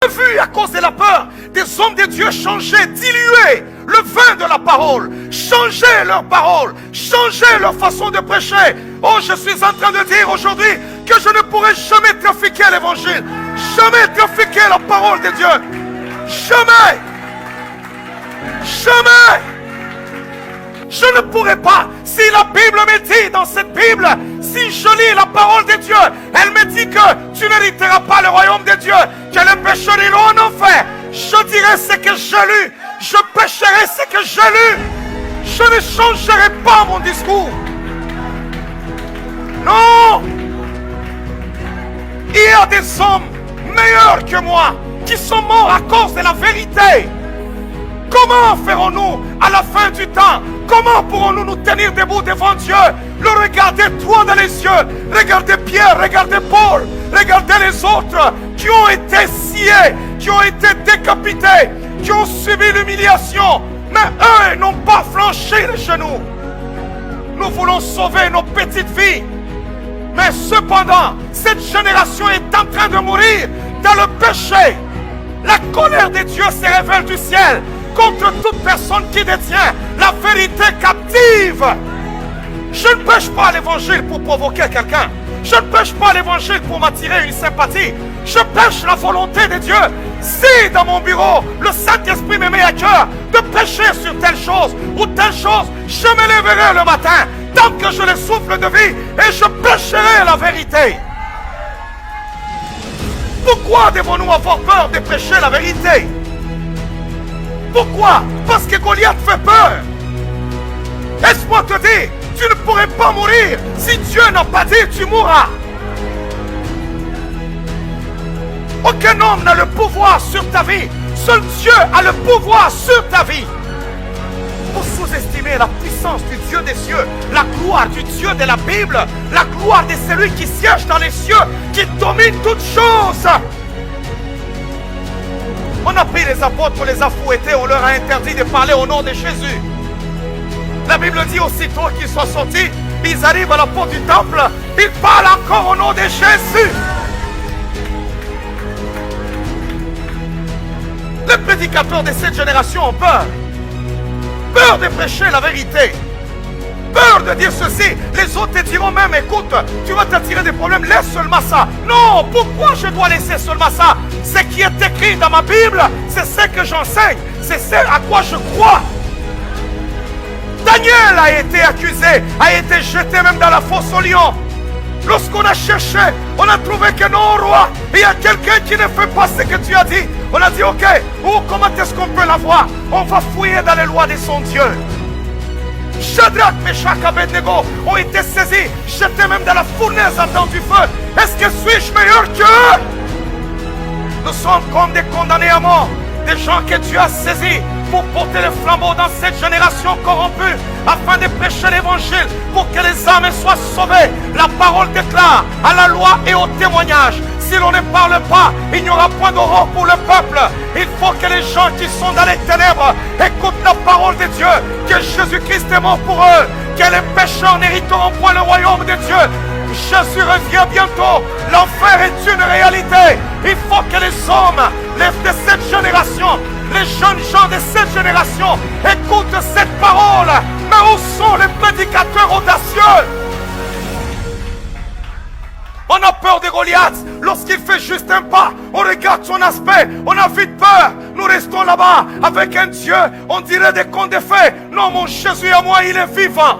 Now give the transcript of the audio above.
vu à cause de la peur des hommes de Dieu changer, diluer le vin de la parole, changer leur parole, changer leur façon de prêcher. Oh, je suis en train de dire aujourd'hui que je ne pourrai jamais trafiquer l'évangile, jamais trafiquer la parole de Dieu. Jamais. Jamais. Je ne pourrai pas. Si la Bible me dit dans cette Bible, si je lis la parole de Dieu, elle me dit que tu n'hériteras pas le royaume de Dieu, que les pécheurs iront en enfer. Je dirai ce que j'ai lu, je pécherai ce que j'ai lu. Je ne changerai pas mon discours. Non. Il y a des hommes meilleurs que moi qui sont morts à cause de la vérité. Comment ferons-nous à la fin du temps? Comment pourrons-nous nous tenir debout devant Dieu? Le regarder droit dans les yeux. Regardez Pierre, regardez Paul, regardez les autres qui ont été sciés, qui ont été décapités, qui ont subi l'humiliation. Mais eux n'ont pas flanché les genoux. Nous voulons sauver nos petites filles. Mais cependant, cette génération est en train de mourir dans le péché. La colère de Dieu se révèle du ciel contre toute personne qui détient la vérité captive. Je ne prêche pas l'évangile pour provoquer quelqu'un. Je ne prêche pas l'évangile pour m'attirer une sympathie. Je prêche la volonté de Dieu. Si dans mon bureau, le Saint-Esprit me met à cœur de prêcher sur telle chose ou telle chose, je me lèverai le matin tant que je le souffle de vie et je prêcherai la vérité. Pourquoi devons-nous avoir peur de prêcher la vérité? Pourquoi? Parce que Goliath fait peur. Laisse-moi te dire, tu ne pourrais pas mourir si Dieu n'a pas dit tu mourras. Aucun homme n'a le pouvoir sur ta vie. Seul Dieu a le pouvoir sur ta vie. Vous sous-estimez la puissance du Dieu des cieux, la gloire du Dieu de la Bible, la gloire de celui qui siège dans les cieux, qui domine toutes choses. On a pris les apôtres, on les a fouettés, on leur a interdit de parler au nom de Jésus. La Bible dit aussitôt qu'ils sont sortis, ils arrivent à la porte du temple, ils parlent encore au nom de Jésus. Les prédicateurs de cette génération ont peur. Peur de prêcher la vérité. Peur de dire ceci. Les autres te diront même, écoute, tu vas t'attirer des problèmes, laisse seulement ça. Non, pourquoi je dois laisser seulement ça? Ce qui est écrit dans ma Bible, c'est ce que j'enseigne. C'est ce à quoi je crois. Daniel a été accusé, a été jeté même dans la fosse au lion. Lorsqu'on a cherché, on a trouvé que non, roi, il y a quelqu'un qui ne fait pas ce que tu as dit. On a dit, ok, comment est-ce qu'on peut l'avoir? On va fouiller dans les lois de son Dieu. Shadrach, Meshach, Abednego ont été saisis, jetés même dans la fournaise en temps du feu. Est-ce que suis-je meilleur qu'eux? Nous sommes comme des condamnés à mort, des gens que Dieu a saisis pour porter le flambeau dans cette génération corrompue, afin de prêcher l'évangile, pour que les âmes soient sauvées. La parole déclare à la loi et au témoignage. Si l'on ne parle pas, il n'y aura point d'aurore pour le peuple. Il faut que les gens qui sont dans les ténèbres écoutent la parole de Dieu, que Jésus-Christ est mort pour eux, que les pécheurs n'hériteront point le royaume de Dieu. Jésus revient bientôt. L'enfer est une réalité. Il faut que les hommes de cette génération, les jeunes gens de cette génération écoutent cette parole. Mais où sont les prédicateurs audacieux? On a peur de Goliath. Lorsqu'il fait juste un pas, on regarde son aspect, on a vite peur. Nous restons là-bas avec un Dieu, on dirait des contes de fées. Non, mon Jésus à moi, il est vivant.